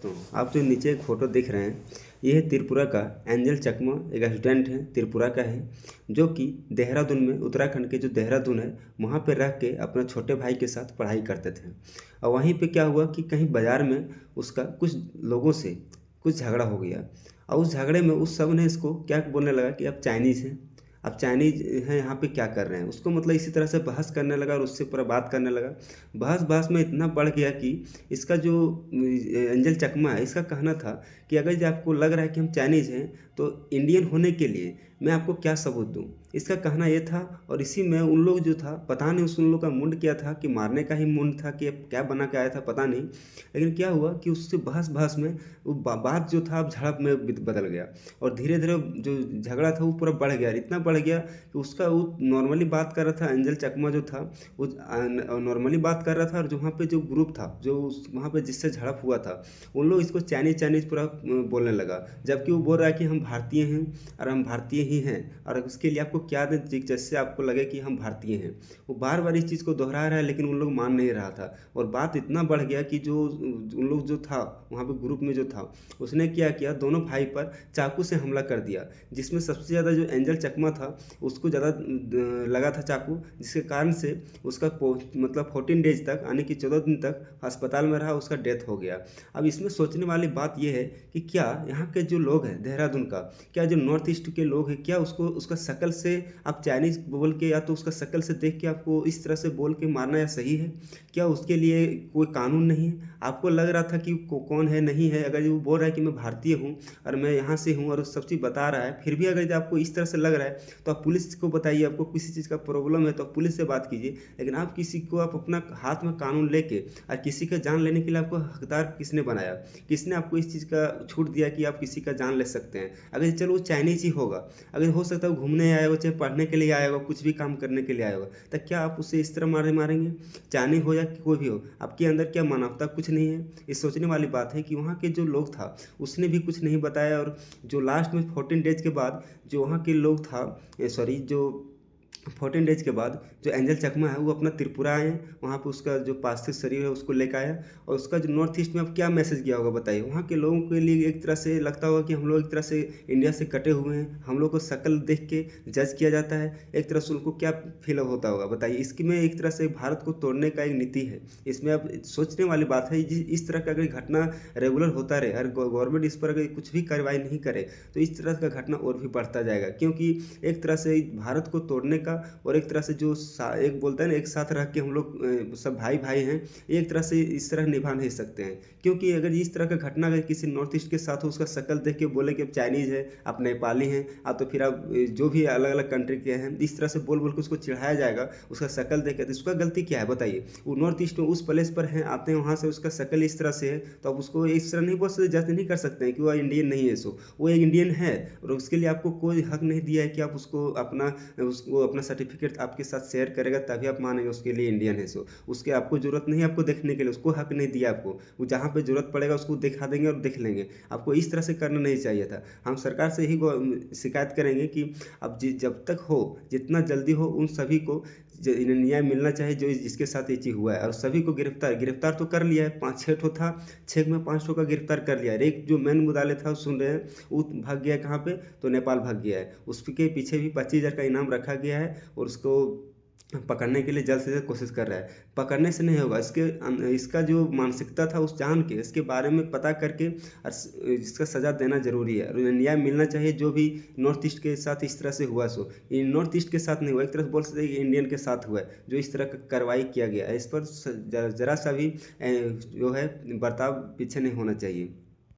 तो आप जो नीचे एक फ़ोटो देख रहे हैं, ये है त्रिपुरा का एंजल चकमा। एक स्टूडेंट है, त्रिपुरा का है, जो कि देहरादून में, उत्तराखंड के जो देहरादून है, वहाँ पे रह के अपने छोटे भाई के साथ पढ़ाई करते थे। और वहीं पे क्या हुआ कि कहीं बाज़ार में उसका कुछ लोगों से कुछ झगड़ा हो गया। और उस झगड़े में उस सब ने इसको क्या बोलने लगा कि आप चाइनीज़ हैं, आप चाइनीज हैं, यहाँ पे क्या कर रहे हैं। उसको मतलब इसी तरह से बहस करने लगा और उससे पूरा बात करने लगा। बहस बहस में इतना बढ़ गया कि इसका जो एंजल चकमा है, इसका कहना था कि अगर जो आपको लग रहा है कि हम चाइनीज़ हैं, तो इंडियन होने के लिए मैं आपको क्या सबूत दूँ। इसका कहना ये था। और इसी में उन लोग जो था, पता नहीं उन लोग का मुंड क्या था, कि मारने का ही मुंड था कि अब क्या बना के आया था पता नहीं। लेकिन क्या हुआ कि उससे बहस बहस में वो बात जो था अब झड़प में बदल गया। और धीरे धीरे जो झगड़ा था वो पूरा बढ़ गया, इतना बढ़ गया कि उसका वो नॉर्मली बात कर रहा था, एंजल चकमा जो था वो नॉर्मली बात कर रहा था। और जो वहाँ पे जो ग्रुप था, जो वहाँ पे जिससे झड़प हुआ था, उन लोग इसको चाइनीज चाइनीज पूरा बोलने लगा। जबकि वो बोल रहा है कि हम भारतीय हैं और हम भारतीय ही हैं, और उसके लिए आपको क्या दें जिससे आपको लगे कि हम भारतीय हैं। वो बार बार इस चीज़ को दोहरा रहा है, लेकिन उन लोग मान नहीं रहा था। और बात इतना बढ़ गया कि जो उन लोग जो था वहाँ पे ग्रुप में जो था, उसने क्या किया, दोनों भाई पर चाकू से हमला कर दिया। जिसमें सबसे ज़्यादा जो एंजल चकमा था, उसको ज़्यादा लगा था चाकू, जिसके कारण से उसका मतलब 14 डेज तक, यानी कि 14 दिन तक अस्पताल में रहा, उसका डेथ हो गया। अब इसमें सोचने वाली बात यह है कि क्या यहाँ के जो लोग हैं देहरादून का, क्या जो नॉर्थ ईस्ट के लोग हैं, क्या उसको उसका शक्ल से आप चाइनीज़ बोल के, या तो उसका शक्ल से देख के आपको इस तरह से बोल के मारना या सही है? क्या उसके लिए कोई कानून नहीं है? आपको लग रहा था कि कौन है नहीं है। अगर वो बोल रहा है कि मैं भारतीय हूँ और मैं यहाँ से हूँ और सब चीज़ बता रहा है, फिर भी अगर आपको इस तरह से लग रहा है, तो आप पुलिस को बताइए। आपको किसी चीज़ का प्रॉब्लम है तो आप पुलिस से बात कीजिए। लेकिन आप किसी को, आप अपना हाथ में कानून लेके और किसी का जान लेने के लिए आपको हकदार किसने बनाया? किसने आपको इस चीज़ का छूट दिया कि आप किसी का जान ले सकते हैं? अगर चलो वो चाइनीज ही होगा, अगर हो सकता है वो घूमने आया हो, चाहे पढ़ने के लिए आया होगा, कुछ भी काम करने के लिए आया होगा, तो क्या आप उसे इस तरह मारेंगे? चाइनीज हो या कोई भी हो, आपके अंदर क्या मानवता कुछ नहीं है? ये सोचने वाली बात है कि वहाँ के जो लोग था, उसने भी कुछ नहीं बताया। और जो लास्ट में 14 डेज के बाद जो वहाँ के लोग था, सॉरी, जो 14 डेज के बाद जो एंजल चकमा है, वो अपना त्रिपुरा आए, वहाँ पे उसका जो पार्थिव शरीर है उसको लेकर आया। और उसका जो नॉर्थ ईस्ट में अब क्या मैसेज गया होगा बताइए। वहाँ के लोगों के लिए एक तरह से लगता होगा कि हम लोग एक तरह से इंडिया से कटे हुए हैं, हम लोग को शक्ल देख के जज किया जाता है। एक तरह से उनको क्या फील होता होगा बताइए। इसकी में एक तरह से भारत को तोड़ने का एक नीति है। इसमें अब सोचने वाली बात है, इस तरह का अगर घटना रेगुलर होता रहे और गवर्नमेंट इस पर अगर कुछ भी कार्रवाई नहीं करे, तो इस तरह का घटना और भी बढ़ता जाएगा। क्योंकि एक तरह से भारत को तोड़ने का, और एक तरह से जो एक बोलता है ना, एक साथ रह के हम लोग सब भाई भाई हैं, एक तरह से इस तरह निभा नहीं सकते हैं। क्योंकि अगर इस तरह का घटना अगर किसी नॉर्थ ईस्ट के साथ हो, उसका शक्ल देख के बोले कि आप चाइनीज़ है, आप नेपाली हैं, आप तो फिर आप जो भी अलग अलग कंट्री के हैं, इस तरह से बोल बोल के उसको चिढ़ाया जाएगा, उसका शक्ल देख के, तो उसका गलती क्या है बताइए। वो नॉर्थ ईस्ट में उस प्लेस पर हैं, आते हैं वहाँ से, उसका शक्ल इस तरह से है, तो आप उसको इस तरह नहीं बोल सकते, जज नहीं कर सकते हैं कि वह इंडियन नहीं है। सो वो एक इंडियन है, और उसके लिए आपको कोई हक नहीं दिया है कि आप उसको अपना सर्टिफिकेट आपके साथ शेयर करेगा तभी आप मानेंगे उसके लिए इंडियन है। सो उसके आपको ज़रूरत नहीं है आपको देखने के लिए, उसको हक नहीं दिया आपको। वो जहाँ पे ज़रूरत पड़ेगा उसको दिखा देंगे और देख लेंगे। आपको इस तरह से करना नहीं चाहिए था। हम सरकार से ही शिकायत करेंगे कि अब जब तक हो, जितना जल्दी हो, उन सभी को न्याय मिलना चाहिए जो जिसके साथ ये चीज़ हुआ है। और सभी को गिरफ्तार तो कर लिया है, 5-6 ठो था, 6 में 5 ठो का गिरफ्तार कर लिया है। एक जो मेन मुदाले था सुन रहे हैं, वो भाग गया कहाँ पे, तो नेपाल भाग गया है। उसके पीछे भी 25,000 का इनाम रखा गया है, और उसको पकड़ने के लिए जल्द से जल्द कोशिश कर रहा है। पकड़ने से नहीं होगा, इसका जो मानसिकता था उस जान के, इसके बारे में पता करके और इसका सज़ा देना ज़रूरी है। और न्याय मिलना चाहिए जो भी नॉर्थ ईस्ट के साथ इस तरह से हुआ। सो ये नॉर्थ ईस्ट के साथ नहीं हुआ, एक तरह से बोल सकते हैं इंडियन के साथ हुआ है, जो इस तरह का कार्रवाई किया गया है। इस पर जरा सा भी जो है बर्ताव पीछे नहीं होना चाहिए।